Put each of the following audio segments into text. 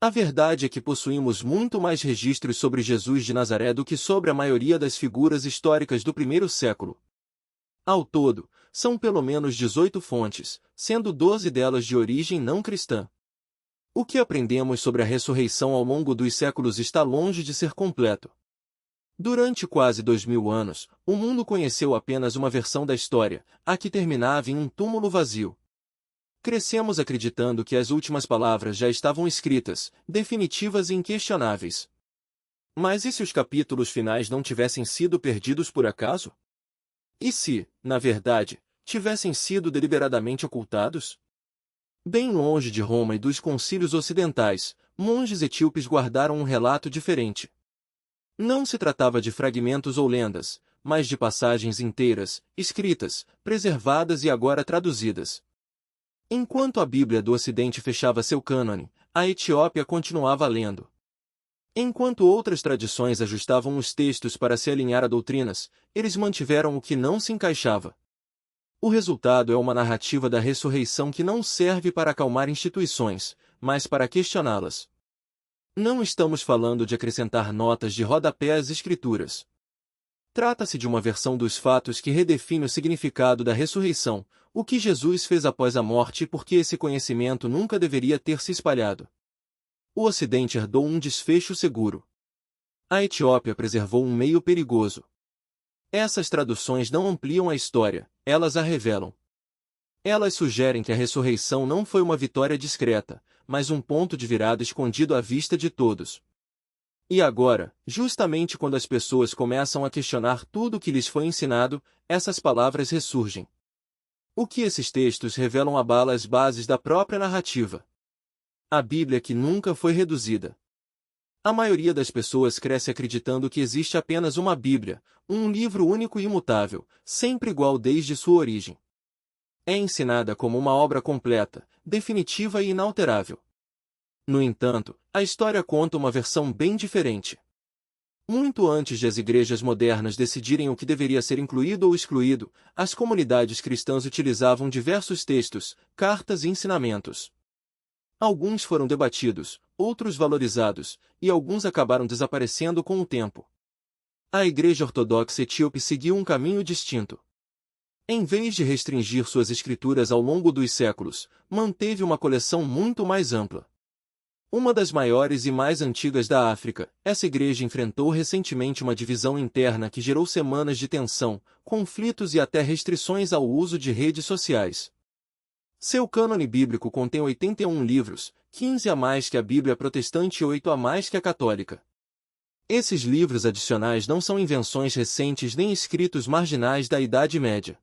A verdade é que possuímos muito mais registros sobre Jesus de Nazaré do que sobre a maioria das figuras históricas do primeiro século. Ao todo, são pelo menos 18 fontes, sendo 12 delas de origem não cristã. O que aprendemos sobre a ressurreição ao longo dos séculos está longe de ser completo. Durante quase 2000 anos, o mundo conheceu apenas uma versão da história, a que terminava em um túmulo vazio. Crescemos acreditando que as últimas palavras já estavam escritas, definitivas e inquestionáveis. Mas e se os capítulos finais não tivessem sido perdidos por acaso? E se, na verdade, tivessem sido deliberadamente ocultados? Bem longe de Roma e dos concílios ocidentais, monges etíopes guardaram um relato diferente. Não se tratava de fragmentos ou lendas, mas de passagens inteiras, escritas, preservadas e agora traduzidas. Enquanto a Bíblia do Ocidente fechava seu cânone, a Etiópia continuava lendo. Enquanto outras tradições ajustavam os textos para se alinhar a doutrinas, eles mantiveram o que não se encaixava. O resultado é uma narrativa da ressurreição que não serve para acalmar instituições, mas para questioná-las. Não estamos falando de acrescentar notas de rodapé às escrituras. Trata-se de uma versão dos fatos que redefine o significado da ressurreição, o que Jesus fez após a morte e por que esse conhecimento nunca deveria ter se espalhado. O Ocidente herdou um desfecho seguro. A Etiópia preservou um meio perigoso. Essas traduções não ampliam a história, elas a revelam. Elas sugerem que a ressurreição não foi uma vitória discreta, mas um ponto de virada escondido à vista de todos. E agora, justamente quando as pessoas começam a questionar tudo o que lhes foi ensinado, essas palavras ressurgem. O que esses textos revelam abala as bases da própria narrativa. A Bíblia que nunca foi reduzida. A maioria das pessoas cresce acreditando que existe apenas uma Bíblia, um livro único e imutável, sempre igual desde sua origem. É ensinada como uma obra completa, definitiva e inalterável. No entanto, a história conta uma versão bem diferente. Muito antes de as igrejas modernas decidirem o que deveria ser incluído ou excluído, as comunidades cristãs utilizavam diversos textos, cartas e ensinamentos. Alguns foram debatidos, outros valorizados, e alguns acabaram desaparecendo com o tempo. A Igreja Ortodoxa Etíope seguiu um caminho distinto. Em vez de restringir suas escrituras ao longo dos séculos, manteve uma coleção muito mais ampla. Uma das maiores e mais antigas da África, essa igreja enfrentou recentemente uma divisão interna que gerou semanas de tensão, conflitos e até restrições ao uso de redes sociais. Seu cânone bíblico contém 81 livros, 15 a mais que a Bíblia protestante e 8 a mais que a católica. Esses livros adicionais não são invenções recentes nem escritos marginais da Idade Média.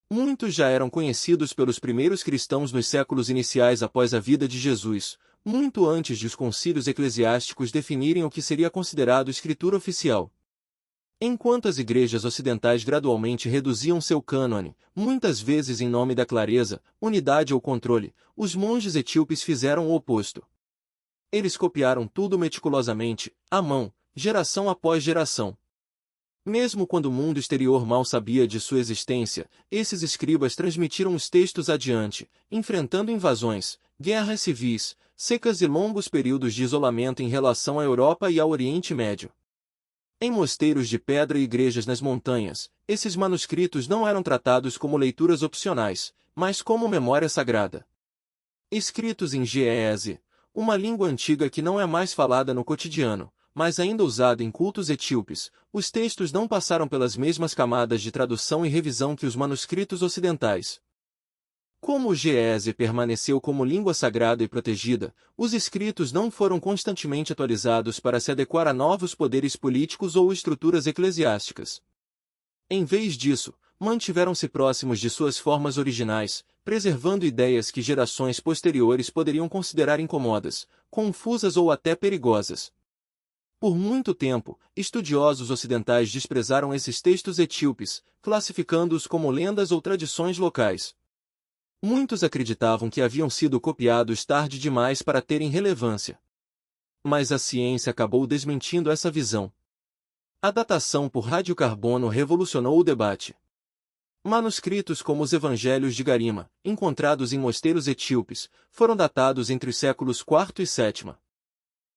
Muitos já eram conhecidos pelos primeiros cristãos nos séculos iniciais após a vida de Jesus, muito antes de os concílios eclesiásticos definirem o que seria considerado escritura oficial. Enquanto as igrejas ocidentais gradualmente reduziam seu cânone, muitas vezes em nome da clareza, unidade ou controle, os monges etíopes fizeram o oposto. Eles copiaram tudo meticulosamente, à mão, geração após geração. Mesmo quando o mundo exterior mal sabia de sua existência, esses escribas transmitiram os textos adiante, enfrentando invasões, guerras civis, secas e longos períodos de isolamento em relação à Europa e ao Oriente Médio. Em mosteiros de pedra e igrejas nas montanhas, esses manuscritos não eram tratados como leituras opcionais, mas como memória sagrada. Escritos em ge'ez, uma língua antiga que não é mais falada no cotidiano, mas ainda usada em cultos etíopes, os textos não passaram pelas mesmas camadas de tradução e revisão que os manuscritos ocidentais. Como o ge'ez permaneceu como língua sagrada e protegida, os escritos não foram constantemente atualizados para se adequar a novos poderes políticos ou estruturas eclesiásticas. Em vez disso, mantiveram-se próximos de suas formas originais, preservando ideias que gerações posteriores poderiam considerar incômodas, confusas ou até perigosas. Por muito tempo, estudiosos ocidentais desprezaram esses textos etíopes, classificando-os como lendas ou tradições locais. Muitos acreditavam que haviam sido copiados tarde demais para terem relevância. Mas a ciência acabou desmentindo essa visão. A datação por radiocarbono revolucionou o debate. Manuscritos como os Evangelhos de Garima, encontrados em mosteiros etíopes, foram datados entre os séculos IV e VII.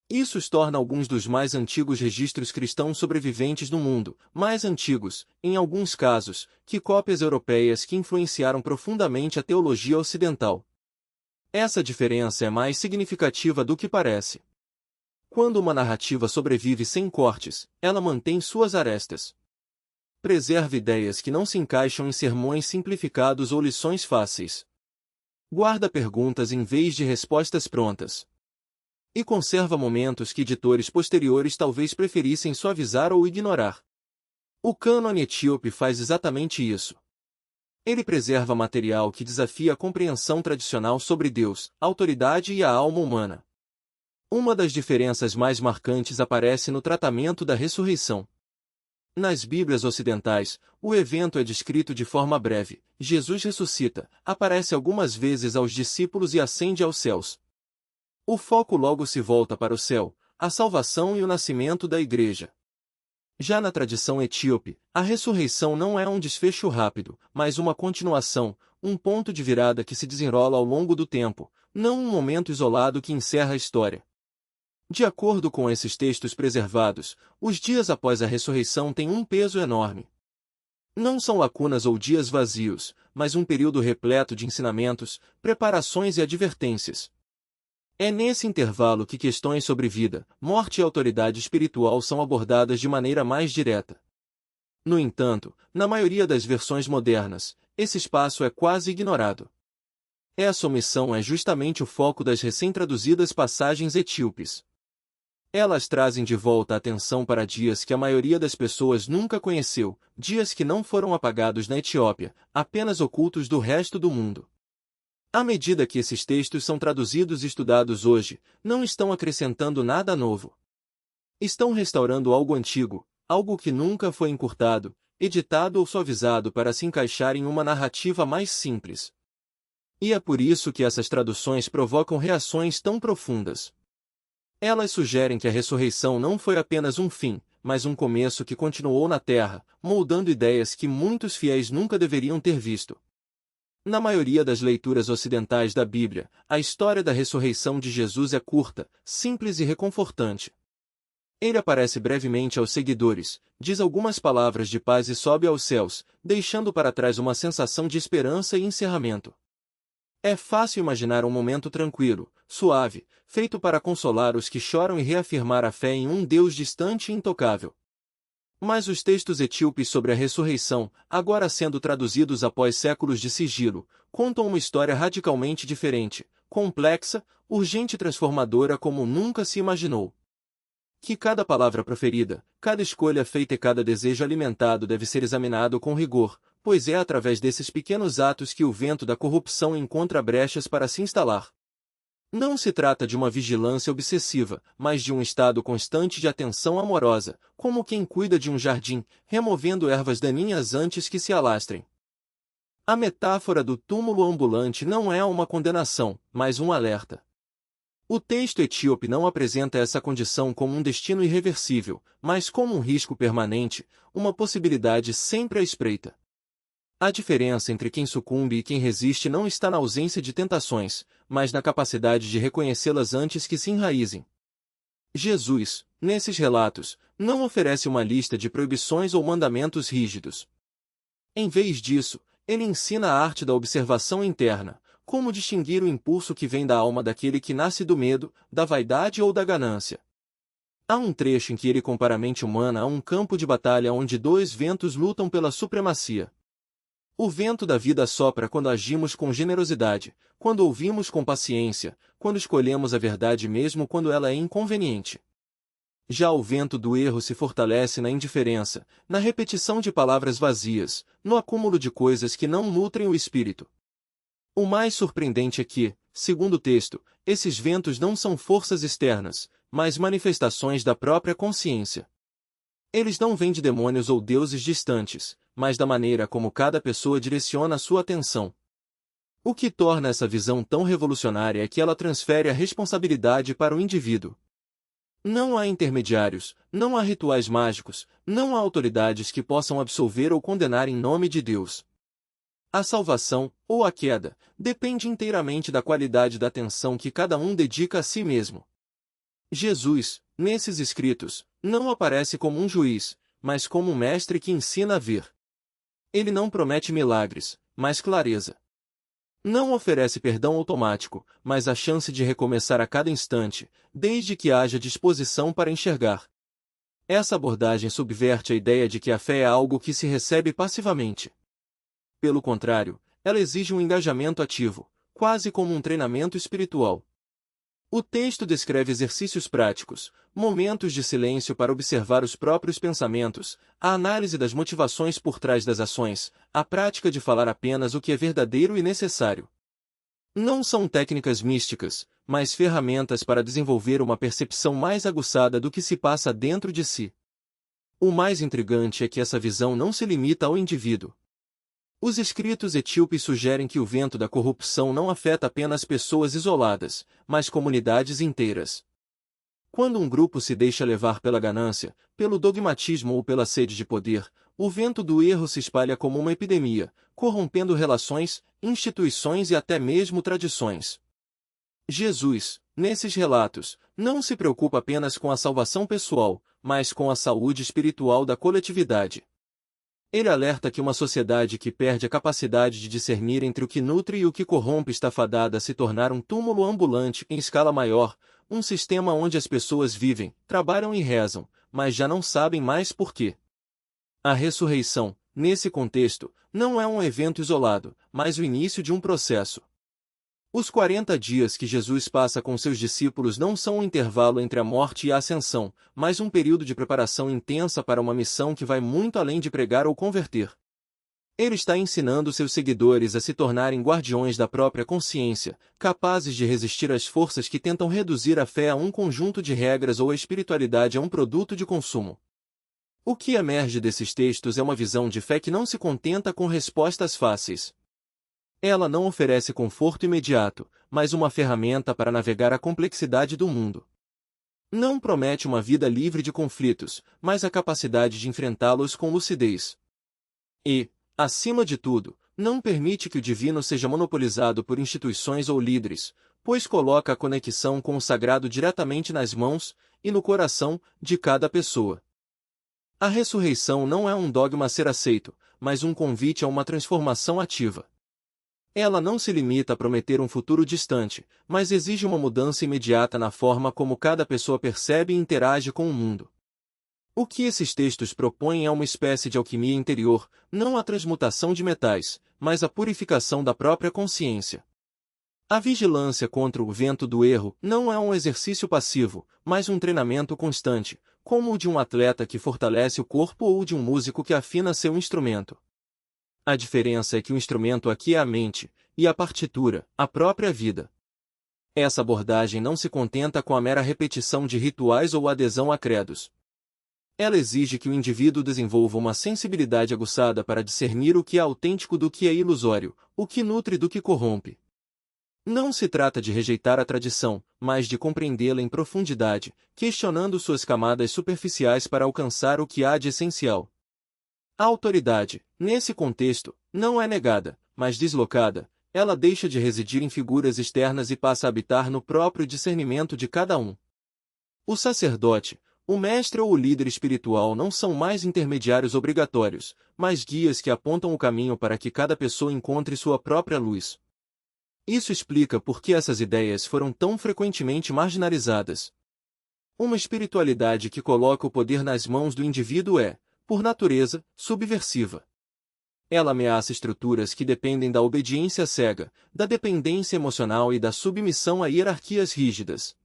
Isso os torna alguns dos mais antigos registros cristãos sobreviventes no mundo, mais antigos, em alguns casos, que cópias europeias que influenciaram profundamente a teologia ocidental. Essa diferença é mais significativa do que parece. Quando uma narrativa sobrevive sem cortes, ela mantém suas arestas. Preserva ideias que não se encaixam em sermões simplificados ou lições fáceis. Guarda perguntas em vez de respostas prontas. E conserva momentos que editores posteriores talvez preferissem suavizar ou ignorar. O cânone etíope faz exatamente isso. Ele preserva material que desafia a compreensão tradicional sobre Deus, a autoridade e a alma humana. Uma das diferenças mais marcantes aparece no tratamento da ressurreição. Nas Bíblias ocidentais, o evento é descrito de forma breve. Jesus ressuscita, aparece algumas vezes aos discípulos e ascende aos céus. O foco logo se volta para o céu, a salvação e o nascimento da Igreja. Já na tradição etíope, a ressurreição não é um desfecho rápido, mas uma continuação, um ponto de virada que se desenrola ao longo do tempo, não um momento isolado que encerra a história. De acordo com esses textos preservados, os dias após a ressurreição têm um peso enorme. Não são lacunas ou dias vazios, mas um período repleto de ensinamentos, preparações e advertências. É nesse intervalo que questões sobre vida, morte e autoridade espiritual são abordadas de maneira mais direta. No entanto, na maioria das versões modernas, esse espaço é quase ignorado. Essa omissão é justamente o foco das recém-traduzidas passagens etíopes. Elas trazem de volta a atenção para dias que a maioria das pessoas nunca conheceu, dias que não foram apagados na Etiópia, apenas ocultos do resto do mundo. À medida que esses textos são traduzidos e estudados hoje, não estão acrescentando nada novo. Estão restaurando algo antigo, algo que nunca foi encurtado, editado ou suavizado para se encaixar em uma narrativa mais simples. E é por isso que essas traduções provocam reações tão profundas. Elas sugerem que a ressurreição não foi apenas um fim, mas um começo que continuou na Terra, moldando ideias que muitos fiéis nunca deveriam ter visto. Na maioria das leituras ocidentais da Bíblia, a história da ressurreição de Jesus é curta, simples e reconfortante. Ele aparece brevemente aos seguidores, diz algumas palavras de paz e sobe aos céus, deixando para trás uma sensação de esperança e encerramento. É fácil imaginar um momento tranquilo, suave, feito para consolar os que choram e reafirmar a fé em um Deus distante e intocável. Mas os textos etíopes sobre a ressurreição, agora sendo traduzidos após séculos de sigilo, contam uma história radicalmente diferente, complexa, urgente e transformadora como nunca se imaginou. Que cada palavra proferida, cada escolha feita e cada desejo alimentado deve ser examinado com rigor, pois é através desses pequenos atos que o vento da corrupção encontra brechas para se instalar. Não se trata de uma vigilância obsessiva, mas de um estado constante de atenção amorosa, como quem cuida de um jardim, removendo ervas daninhas antes que se alastrem. A metáfora do túmulo ambulante não é uma condenação, mas um alerta. O texto etíope não apresenta essa condição como um destino irreversível, mas como um risco permanente, uma possibilidade sempre à espreita. A diferença entre quem sucumbe e quem resiste não está na ausência de tentações, mas na capacidade de reconhecê-las antes que se enraizem. Jesus, nesses relatos, não oferece uma lista de proibições ou mandamentos rígidos. Em vez disso, ele ensina a arte da observação interna, como distinguir o impulso que vem da alma daquele que nasce do medo, da vaidade ou da ganância. Há um trecho em que ele compara a mente humana a um campo de batalha onde dois ventos lutam pela supremacia. O vento da vida sopra quando agimos com generosidade, quando ouvimos com paciência, quando escolhemos a verdade mesmo quando ela é inconveniente. Já o vento do erro se fortalece na indiferença, na repetição de palavras vazias, no acúmulo de coisas que não nutrem o espírito. O mais surpreendente é que, segundo o texto, esses ventos não são forças externas, mas manifestações da própria consciência. Eles não vêm de demônios ou deuses distantes, mas da maneira como cada pessoa direciona a sua atenção. O que torna essa visão tão revolucionária é que ela transfere a responsabilidade para o indivíduo. Não há intermediários, não há rituais mágicos, não há autoridades que possam absolver ou condenar em nome de Deus. A salvação, ou a queda, depende inteiramente da qualidade da atenção que cada um dedica a si mesmo. Jesus, nesses escritos, não aparece como um juiz, mas como um mestre que ensina a ver. Ele não promete milagres, mas clareza. Não oferece perdão automático, mas a chance de recomeçar a cada instante, desde que haja disposição para enxergar. Essa abordagem subverte a ideia de que a fé é algo que se recebe passivamente. Pelo contrário, ela exige um engajamento ativo, quase como um treinamento espiritual. O texto descreve exercícios práticos, momentos de silêncio para observar os próprios pensamentos, a análise das motivações por trás das ações, a prática de falar apenas o que é verdadeiro e necessário. Não são técnicas místicas, mas ferramentas para desenvolver uma percepção mais aguçada do que se passa dentro de si. O mais intrigante é que essa visão não se limita ao indivíduo. Os escritos etíopes sugerem que o vento da corrupção não afeta apenas pessoas isoladas, mas comunidades inteiras. Quando um grupo se deixa levar pela ganância, pelo dogmatismo ou pela sede de poder, o vento do erro se espalha como uma epidemia, corrompendo relações, instituições e até mesmo tradições. Jesus, nesses relatos, não se preocupa apenas com a salvação pessoal, mas com a saúde espiritual da coletividade. Ele alerta que uma sociedade que perde a capacidade de discernir entre o que nutre e o que corrompe está fadada a se tornar um túmulo ambulante em escala maior, um sistema onde as pessoas vivem, trabalham e rezam, mas já não sabem mais por quê. A ressurreição, nesse contexto, não é um evento isolado, mas o início de um processo. Os 40 dias que Jesus passa com seus discípulos não são um intervalo entre a morte e a ascensão, mas um período de preparação intensa para uma missão que vai muito além de pregar ou converter. Ele está ensinando seus seguidores a se tornarem guardiões da própria consciência, capazes de resistir às forças que tentam reduzir a fé a um conjunto de regras ou a espiritualidade a um produto de consumo. O que emerge desses textos é uma visão de fé que não se contenta com respostas fáceis. Ela não oferece conforto imediato, mas uma ferramenta para navegar a complexidade do mundo. Não promete uma vida livre de conflitos, mas a capacidade de enfrentá-los com lucidez. E, acima de tudo, não permite que o divino seja monopolizado por instituições ou líderes, pois coloca a conexão com o sagrado diretamente nas mãos e no coração de cada pessoa. A ressurreição não é um dogma a ser aceito, mas um convite a uma transformação ativa. Ela não se limita a prometer um futuro distante, mas exige uma mudança imediata na forma como cada pessoa percebe e interage com o mundo. O que esses textos propõem é uma espécie de alquimia interior, não a transmutação de metais, mas a purificação da própria consciência. A vigilância contra o vento do erro não é um exercício passivo, mas um treinamento constante, como o de um atleta que fortalece o corpo ou de um músico que afina seu instrumento. A diferença é que o instrumento aqui é a mente, e a partitura, a própria vida. Essa abordagem não se contenta com a mera repetição de rituais ou adesão a credos. Ela exige que o indivíduo desenvolva uma sensibilidade aguçada para discernir o que é autêntico do que é ilusório, o que nutre do que corrompe. Não se trata de rejeitar a tradição, mas de compreendê-la em profundidade, questionando suas camadas superficiais para alcançar o que há de essencial. A autoridade, nesse contexto, não é negada, mas deslocada, ela deixa de residir em figuras externas e passa a habitar no próprio discernimento de cada um. O sacerdote, o mestre ou o líder espiritual não são mais intermediários obrigatórios, mas guias que apontam o caminho para que cada pessoa encontre sua própria luz. Isso explica por que essas ideias foram tão frequentemente marginalizadas. Uma espiritualidade que coloca o poder nas mãos do indivíduo é, por natureza, subversiva. Ela ameaça estruturas que dependem da obediência cega, da dependência emocional e da submissão a hierarquias rígidas.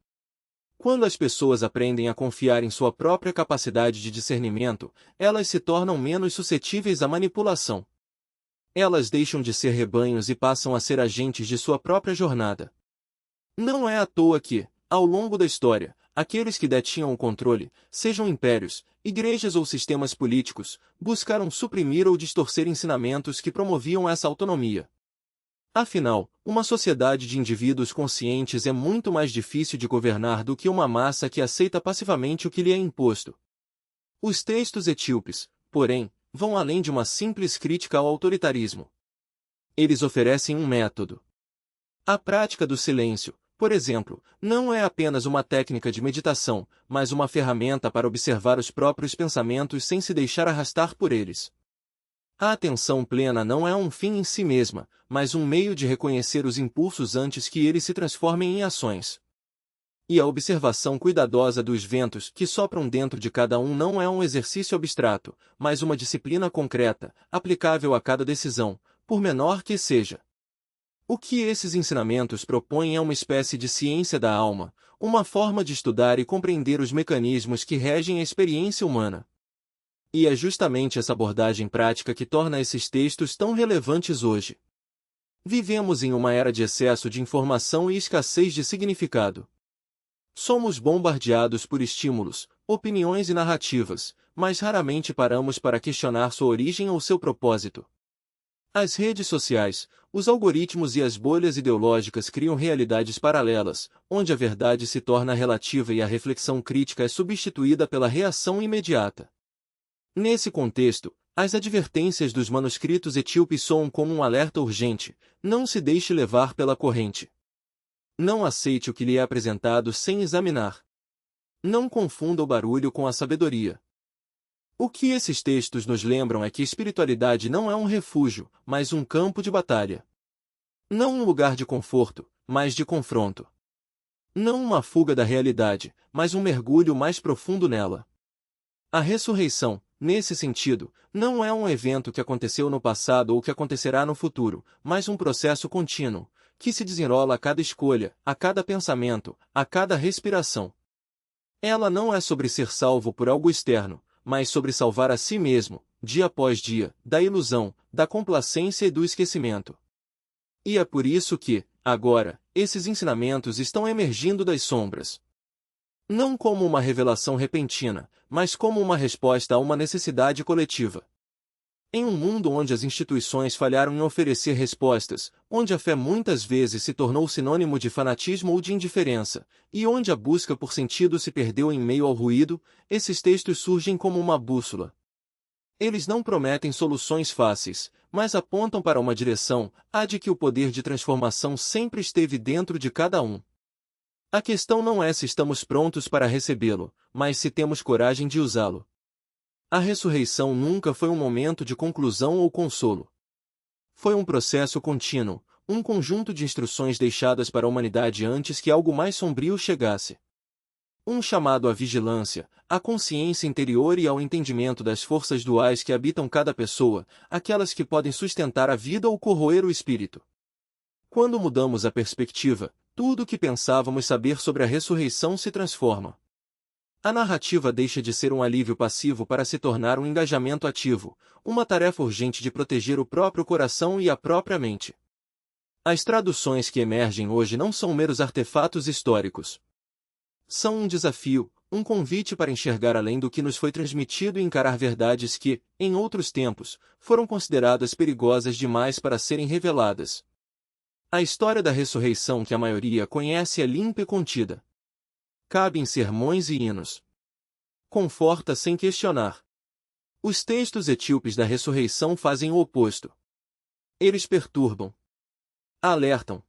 Quando as pessoas aprendem a confiar em sua própria capacidade de discernimento, elas se tornam menos suscetíveis à manipulação. Elas deixam de ser rebanhos e passam a ser agentes de sua própria jornada. Não é à toa que, ao longo da história, aqueles que detinham o controle, sejam impérios, igrejas ou sistemas políticos, buscaram suprimir ou distorcer ensinamentos que promoviam essa autonomia. Afinal, uma sociedade de indivíduos conscientes é muito mais difícil de governar do que uma massa que aceita passivamente o que lhe é imposto. Os textos etíopes, porém, vão além de uma simples crítica ao autoritarismo. Eles oferecem um método. A prática do silêncio, por exemplo, não é apenas uma técnica de meditação, mas uma ferramenta para observar os próprios pensamentos sem se deixar arrastar por eles. A atenção plena não é um fim em si mesma, mas um meio de reconhecer os impulsos antes que eles se transformem em ações. E a observação cuidadosa dos ventos que sopram dentro de cada um não é um exercício abstrato, mas uma disciplina concreta, aplicável a cada decisão, por menor que seja. O que esses ensinamentos propõem é uma espécie de ciência da alma, uma forma de estudar e compreender os mecanismos que regem a experiência humana. E é justamente essa abordagem prática que torna esses textos tão relevantes hoje. Vivemos em uma era de excesso de informação e escassez de significado. Somos bombardeados por estímulos, opiniões e narrativas, mas raramente paramos para questionar sua origem ou seu propósito. As redes sociais, os algoritmos e as bolhas ideológicas criam realidades paralelas, onde a verdade se torna relativa e a reflexão crítica é substituída pela reação imediata. Nesse contexto, as advertências dos manuscritos etíopes soam como um alerta urgente: não se deixe levar pela corrente. Não aceite o que lhe é apresentado sem examinar. Não confunda o barulho com a sabedoria. O que esses textos nos lembram é que espiritualidade não é um refúgio, mas um campo de batalha. Não um lugar de conforto, mas de confronto. Não uma fuga da realidade, mas um mergulho mais profundo nela. A ressurreição, nesse sentido, não é um evento que aconteceu no passado ou que acontecerá no futuro, mas um processo contínuo, que se desenrola a cada escolha, a cada pensamento, a cada respiração. Ela não é sobre ser salvo por algo externo, mas sobre salvar a si mesmo, dia após dia, da ilusão, da complacência e do esquecimento. E é por isso que, agora, esses ensinamentos estão emergindo das sombras. Não como uma revelação repentina, mas como uma resposta a uma necessidade coletiva. Em um mundo onde as instituições falharam em oferecer respostas, onde a fé muitas vezes se tornou sinônimo de fanatismo ou de indiferença, e onde a busca por sentido se perdeu em meio ao ruído, esses textos surgem como uma bússola. Eles não prometem soluções fáceis, mas apontam para uma direção, a de que o poder de transformação sempre esteve dentro de cada um. A questão não é se estamos prontos para recebê-lo, mas se temos coragem de usá-lo. A ressurreição nunca foi um momento de conclusão ou consolo. Foi um processo contínuo, um conjunto de instruções deixadas para a humanidade antes que algo mais sombrio chegasse. Um chamado à vigilância, à consciência interior e ao entendimento das forças duais que habitam cada pessoa, aquelas que podem sustentar a vida ou corroer o espírito. Quando mudamos a perspectiva, tudo o que pensávamos saber sobre a ressurreição se transforma. A narrativa deixa de ser um alívio passivo para se tornar um engajamento ativo, uma tarefa urgente de proteger o próprio coração e a própria mente. As traduções que emergem hoje não são meros artefatos históricos. São um desafio, um convite para enxergar além do que nos foi transmitido e encarar verdades que, em outros tempos, foram consideradas perigosas demais para serem reveladas. A história da ressurreição que a maioria conhece é limpa e contida. Cabe em sermões e hinos. Conforta sem questionar. Os textos etíopes da ressurreição fazem o oposto. Eles perturbam. Alertam.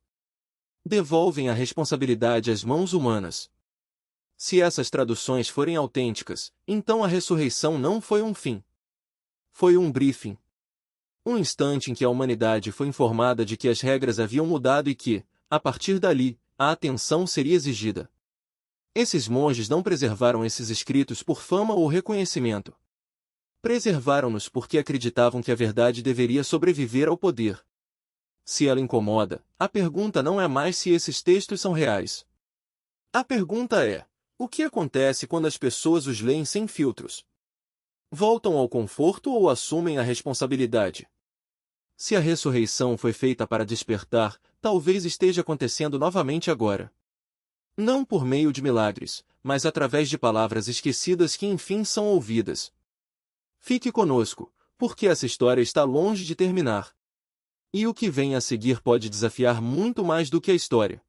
Devolvem a responsabilidade às mãos humanas. Se essas traduções forem autênticas, então a ressurreição não foi um fim. Foi um briefing. Um instante em que a humanidade foi informada de que as regras haviam mudado e que, a partir dali, a atenção seria exigida. Esses monges não preservaram esses escritos por fama ou reconhecimento. Preservaram-nos porque acreditavam que a verdade deveria sobreviver ao poder. Se ela incomoda, a pergunta não é mais se esses textos são reais. A pergunta é: o que acontece quando as pessoas os leem sem filtros? Voltam ao conforto ou assumem a responsabilidade? Se a ressurreição foi feita para despertar, talvez esteja acontecendo novamente agora. Não por meio de milagres, mas através de palavras esquecidas que enfim são ouvidas. Fique conosco, porque essa história está longe de terminar. E o que vem a seguir pode desafiar muito mais do que a história.